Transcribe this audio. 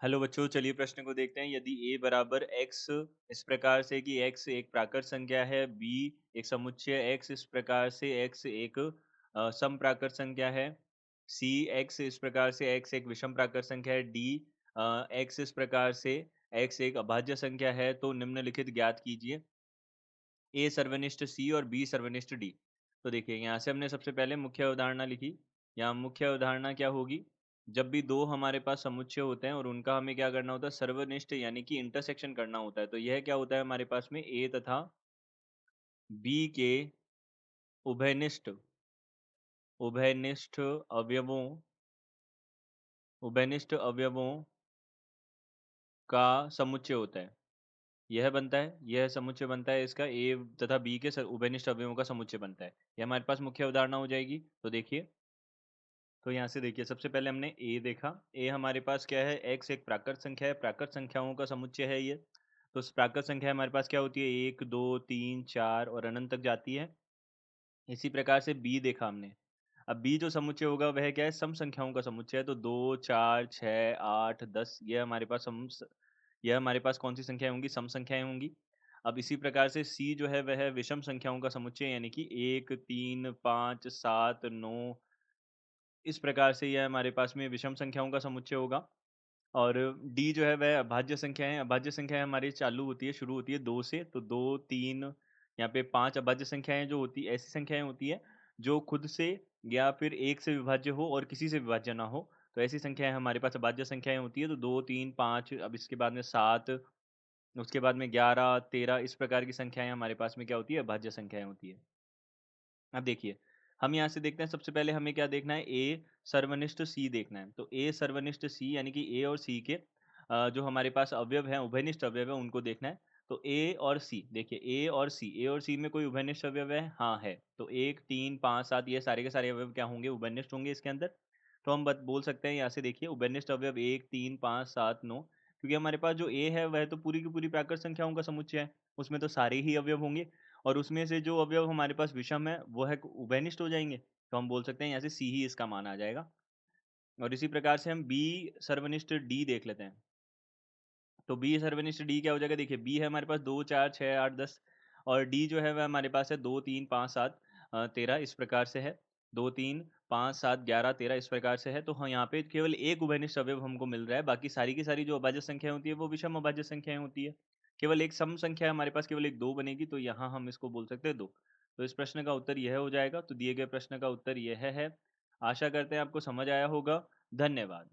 Hello बच्चों, चलिए प्रश्न को देखते हैं। यदि a बराबर x इस प्रकार से कि x एक प्राकृत संख्या है, b एक समुच्चय x इस प्रकार से x एक सम प्राकृत संख्या है, c x इस प्रकार से x एक विषम प्राकृत संख्या है, d x इस प्रकार से x एक अभाज्य संख्या है, तो निम्नलिखित ज्ञात कीजिए। a सर्वनिष्ठ c और b सर्वनिष्ठ d। तो देखिए यहाँ से हमने सबसे पहले मुख्य अवधारणा लिखी। यहाँ मुख्य अवधारणा क्या होगी? जब भी दो हमारे पास समुच्चय होते हैं और उनका हमें क्या करना होता है, सर्वनिष्ठ यानी कि इंटरसेक्शन करना होता है। तो यह क्या होता है हमारे पास में, a तथा b के उभयनिष्ठ उभयनिष्ठ अवयवों उभयनिष्ठ अवयवों का समुच्चय होता है। यह बनता है, यह समुच्चय बनता है इसका, ए तथा बी के उभयनिष्ठ अवयवों का समुच्चय बनता है। यह हमारे पास मुख्य अवधारणा हो जाएगी। तो देखिए, तो यहाँ से देखिए, सबसे पहले हमने ए देखा। ए हमारे पास क्या है, एक्स एक प्राकृत संख्या है, प्राकृत संख्याओं का समुच्चय है ये। तो प्राकृत संख्या हमारे पास क्या होती है, एक दो तीन चार और अनंत तक जाती है। इसी प्रकार से बी देखा हमने। अब बी जो समुच्चय होगा वह क्या है, सम संख्याओं का समुच्चय है। तो दो चार छः आठ दस, यह हमारे पास कौन सी संख्याएं होंगी, सम संख्याएं होंगी। अब इसी प्रकार से सी जो है वह है विषम संख्याओं का समुच्चय, यानी कि एक तीन पाँच सात नौ, इस प्रकार से यह हमारे पास में विषम संख्याओं का समुच्चय होगा। और डी जो है वह अभाज्य संख्या है। अभाज्य संख्या हमारी चालू होती है, शुरू होती है दो से। तो दो तीन, यहाँ पे पांच अभाज्य संख्याएं जो होती है, ऐसी संख्याएं होती है जो खुद से या फिर एक से विभाज्य हो और किसी से विभाज्य ना हो। तो ऐसी संख्याएं हमारे पास अभाज्य संख्याएं होती है। तो दो तीन पाँच, अब इसके बाद में सात, उसके बाद में ग्यारह तेरह, इस प्रकार की संख्याएं हमारे पास में क्या होती है, अभाज्य संख्याएं होती है। अब देखिए, हम यहाँ से देखते हैं, सबसे पहले हमें क्या देखना है, ए सर्वनिष्ठ सी देखना है। तो ए सर्वनिष्ठ सी यानी कि ए और सी के जो हमारे पास अवयव हैं, उभयनिष्ठ अवयव है, उनको देखना है। तो ए और सी देखिए, ए और सी में कोई उभयनिष्ठ अवयव है? हाँ है। तो एक तीन पाँच सात, ये सारे के सारे अवयव क्या होंगे, उभयनिष्ठ होंगे इसके अंदर। तो हम बोल सकते हैं यहाँ से, देखिए उभयनिष्ठ अवयव एक तीन पाँच सात नौ, क्योंकि हमारे पास जो ए है वह तो पूरी की पूरी प्राकृत संख्याओं का समुच्चय है, उसमें तो सारे ही अवयव होंगे। और उसमें से जो अवयव हमारे पास विषम है वो है उभयनिष्ठ हो जाएंगे। तो हम बोल सकते हैं यहाँ से सी ही इसका मान आ जाएगा। और इसी प्रकार से हम बी सर्वनिष्ठ डी देख लेते हैं। तो बी सर्वनिष्ठ डी क्या हो जाएगा, देखिए बी है हमारे पास दो चार छः आठ दस, और डी जो है वह हमारे पास है दो तीन पाँच सात तेरह, इस प्रकार से है। दो तीन पाँच सात ग्यारह तेरह, इस प्रकार से है। तो हाँ, यहाँ पे केवल एक उभयनिष्ठ अवयव हमको मिल रहा है, बाकी सारी की सारी जो अभाज्य संख्या होती है वो विषम अभाज्य संख्याएं होती है। केवल एक सम संख्या हमारे पास केवल एक दो बनेगी, तो यहाँ हम इसको बोल सकते हैं दो। तो इस प्रश्न का उत्तर यह हो जाएगा। तो दिए गए प्रश्न का उत्तर यह है। आशा करते हैं आपको समझ आया होगा। धन्यवाद।